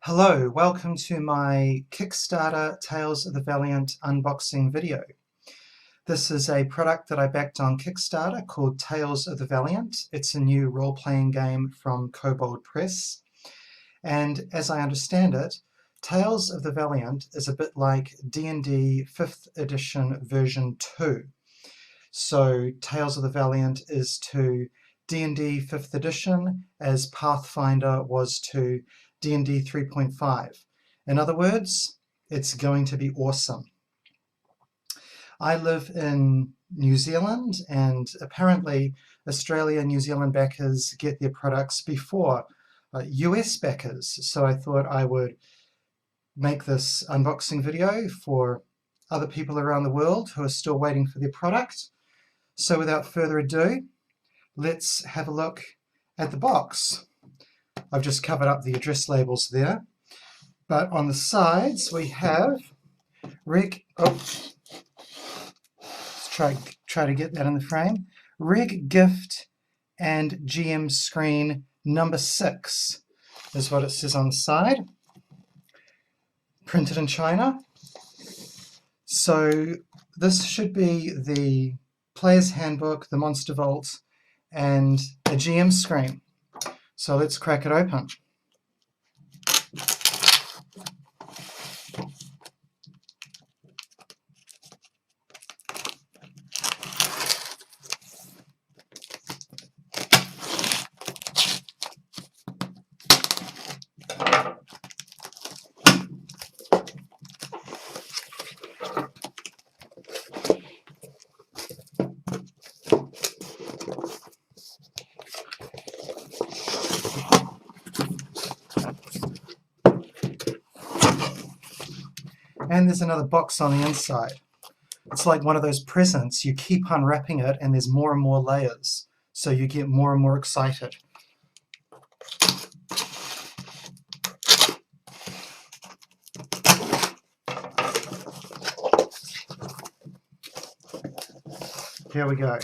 Hello, welcome to my Kickstarter Tales of the Valiant unboxing video. This is a product that I backed on Kickstarter called Tales of the Valiant. It's a new role-playing game from Kobold Press. And as I understand it, Tales of the Valiant is a bit like D&D 5th edition version 2. So Tales of the Valiant is to D&D 5th edition as Pathfinder was to D&D 3.5. In other words, it's going to be awesome. I live in New Zealand, and apparently Australia and New Zealand backers get their products before US backers. So I thought I would make this unboxing video for other people around the world who are still waiting for their product. So without further ado, let's have a look at the box. I've just covered up the address labels there, but on the sides we have let's try to get that in the frame. Reg Gift and GM Screen number 6 is what it says on the side. Printed in China. So this should be the Player's Handbook, the Monster Vault, and a GM Screen. So let's crack it open. And there's another box on the inside. It's like one of those presents. You keep unwrapping it and there's more and more layers. So you get more and more excited. Here we go.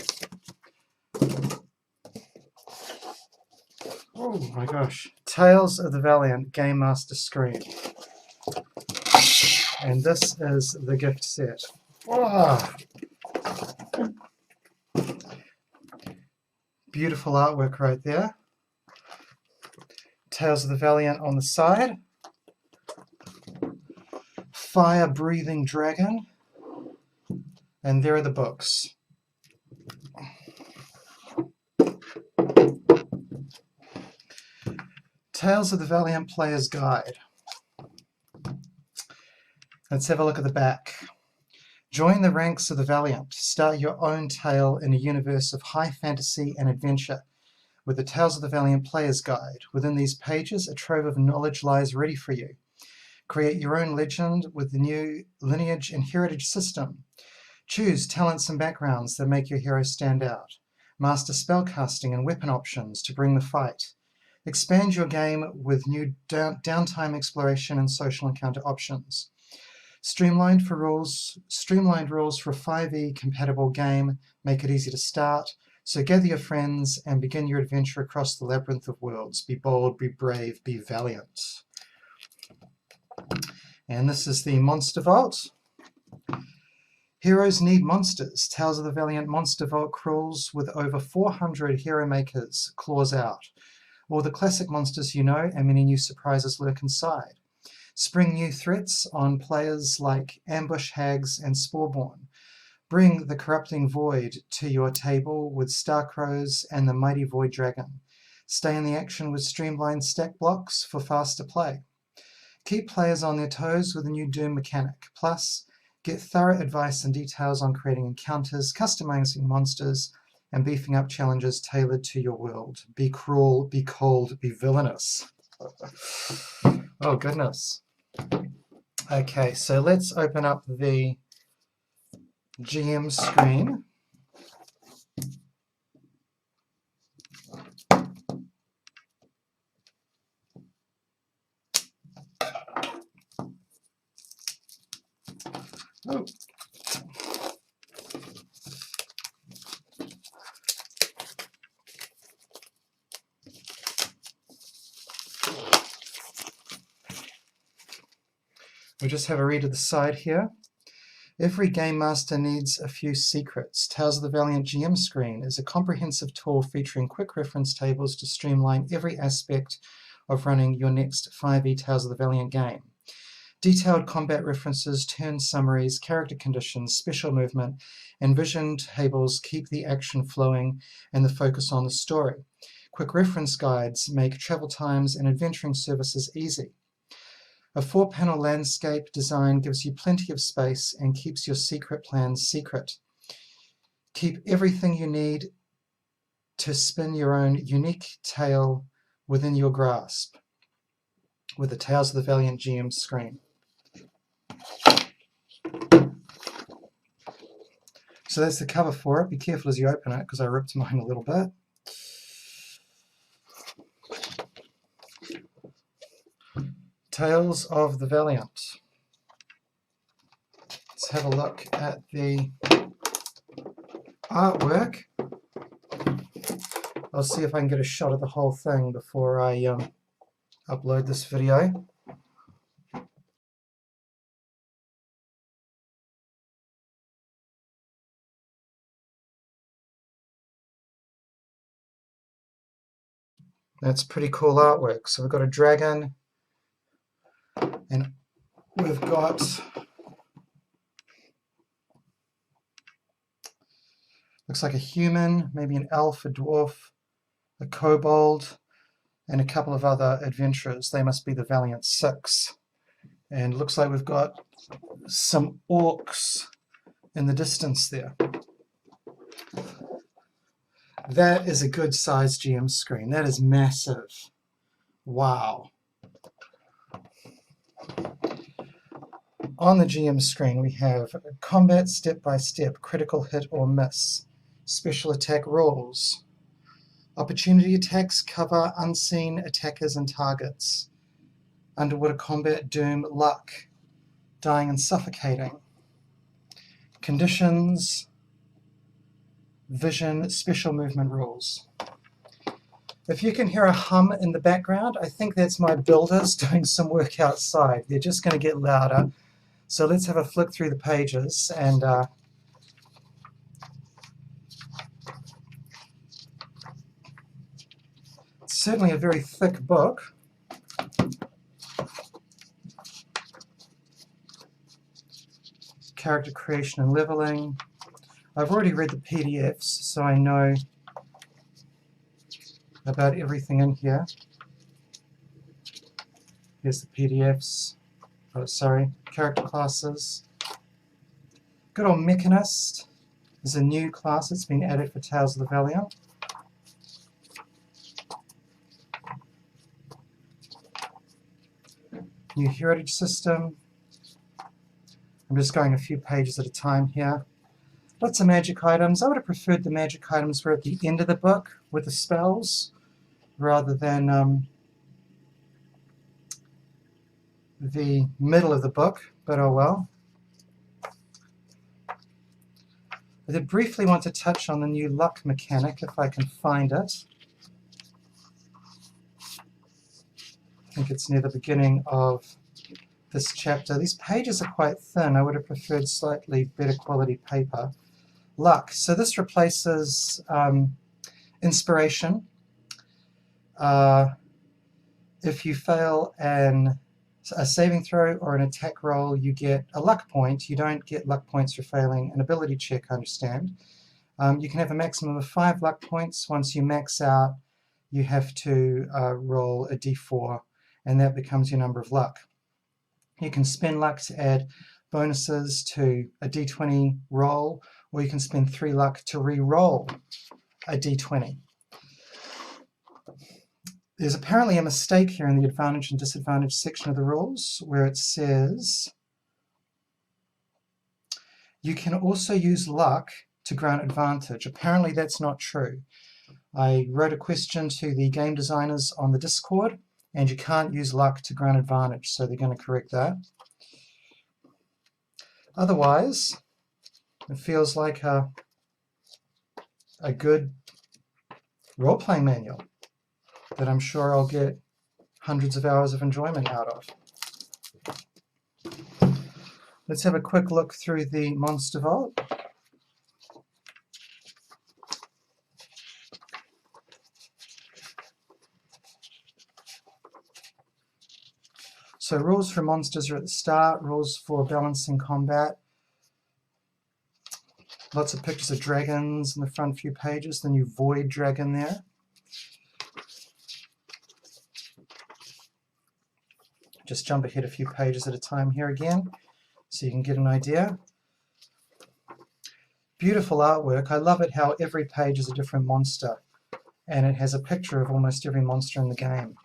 Oh my gosh. Tales of the Valiant Game Master Screen. And this is the gift set. Oh. Beautiful artwork right there. Tales of the Valiant on the side. Fire-breathing dragon. And there are the books. Tales of the Valiant Player's Guide. Let's have a look at the back. Join the ranks of the Valiant. Start your own tale in a universe of high fantasy and adventure with the Tales of the Valiant Player's Guide. Within these pages, a trove of knowledge lies ready for you. Create your own legend with the new lineage and heritage system. Choose talents and backgrounds that make your hero stand out. Master spellcasting and weapon options to bring the fight. Expand your game with new downtime exploration and social encounter options. Streamlined rules for a 5e compatible game make it easy to start, so gather your friends and begin your adventure across the labyrinth of worlds. Be bold, be brave, be valiant. And this is the Monster Vault. Heroes need monsters. Tales of the Valiant Monster Vault crawls with over 400 hero makers, claws out. All the classic monsters you know, and many new surprises lurk inside. Spring new threats on players like ambush hags and spareborn. Bring the corrupting void to your table with Starcrows and the mighty void dragon. Stay in the action with streamlined stack blocks for faster play. Keep players on their toes with a new Doom mechanic. Plus, get thorough advice and details on creating encounters, customizing monsters, and beefing up challenges tailored to your world. Be cruel, be cold, be villainous. Oh goodness. Okay, so let's open up the GM screen. Oh. We'll just have a read of the side here. Every Game Master needs a few secrets. Tales of the Valiant GM screen is a comprehensive tool featuring quick reference tables to streamline every aspect of running your next 5e Tales of the Valiant game. Detailed combat references, turn summaries, character conditions, special movement, and vision tables keep the action flowing and the focus on the story. Quick reference guides make travel times and adventuring services easy. A 4-panel landscape design gives you plenty of space and keeps your secret plans secret. Keep everything you need to spin your own unique tale within your grasp with the Tales of the Valiant GM screen. So that's the cover for it. Be careful as you open it because I ripped mine a little bit. Tales of the Valiant. Let's have a look at the artwork. I'll see if I can get a shot of the whole thing before I upload this video. That's pretty cool artwork. So we've got a dragon, and we've got looks like a human, maybe an elf, a dwarf, a kobold, and a couple of other adventurers. They must be the Valiant 6. And it looks like we've got some orcs in the distance there. That is a good sized GM screen. That is massive. Wow. On the GM screen we have combat step-by-step, critical hit or miss, special attack rules, opportunity attacks cover unseen attackers and targets, underwater combat, doom, luck, dying and suffocating, conditions, vision, special movement rules. If you can hear a hum in the background, I think that's my builders doing some work outside. They're just going to get louder. So let's have a flick through the pages, and it's certainly a very thick book. Character creation and leveling. I've already read the PDFs, so I know about everything in here. Here's the PDFs. Oh, sorry, character classes. Good old Mechanist is a new class that's been added for Tales of the Valiant. New heritage system. I'm just going a few pages at a time here. Lots of magic items. I would have preferred the magic items were at the end of the book with the spells rather than the middle of the book, but oh well. I did briefly want to touch on the new luck mechanic if I can find it. I think it's near the beginning of this chapter. These pages are quite thin. I would have preferred slightly better quality paper. Luck. So this replaces inspiration. If you fail a saving throw or an attack roll, you get a luck point. You don't get luck points for failing an ability check, I understand. You can have a maximum of 5 luck points. Once you max out, you have to roll a d4, and that becomes your number of luck. You can spend luck to add bonuses to a d20 roll, or you can spend 3 luck to re-roll a d20. There's apparently a mistake here in the advantage and disadvantage section of the rules where it says you can also use luck to grant advantage. Apparently that's not true. I wrote a question to the game designers on the Discord, and you can't use luck to grant advantage, so they're going to correct that. Otherwise, it feels like a good role-playing manual that I'm sure I'll get hundreds of hours of enjoyment out of. Let's have a quick look through the Monster Vault. So rules for monsters are at the start, rules for balancing combat. Lots of pictures of dragons in the front few pages, the new Void Dragon there. Just jump ahead a few pages at a time here again, so you can get an idea. Beautiful artwork. I love it how every page is a different monster, and it has a picture of almost every monster in the game.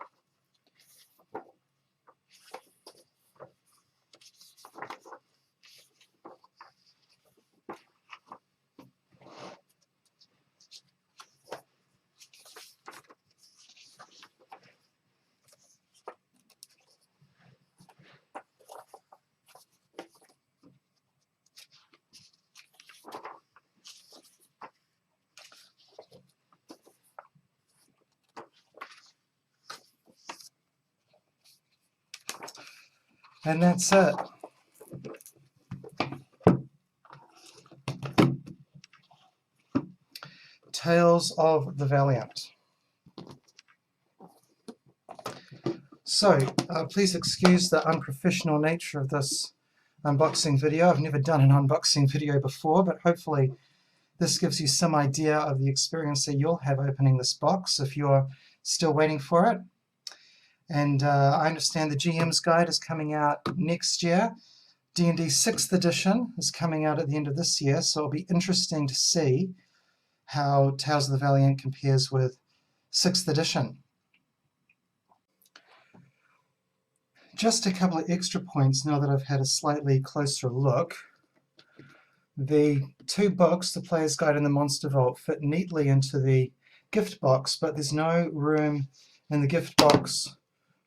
And that's it. Tales of the Valiant. So, please excuse the unprofessional nature of this unboxing video. I've never done an unboxing video before, but hopefully this gives you some idea of the experience that you'll have opening this box if you're still waiting for it. And I understand the GM's Guide is coming out next year. D&D 6th edition is coming out at the end of this year, so it'll be interesting to see how Tales of the Valiant compares with 6th edition. Just a couple of extra points now that I've had a slightly closer look. The two books, the Player's Guide and the Monster Vault, fit neatly into the gift box, but there's no room in the gift box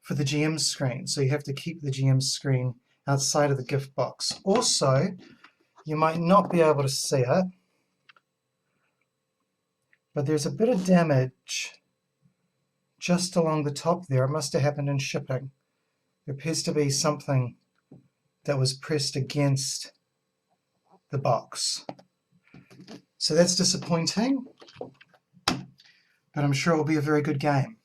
for the GM's screen, so you have to keep the GM's screen outside of the gift box. Also, you might not be able to see it, but there's a bit of damage just along the top there. It must have happened in shipping. There appears to be something that was pressed against the box. So that's disappointing, but I'm sure it will be a very good game.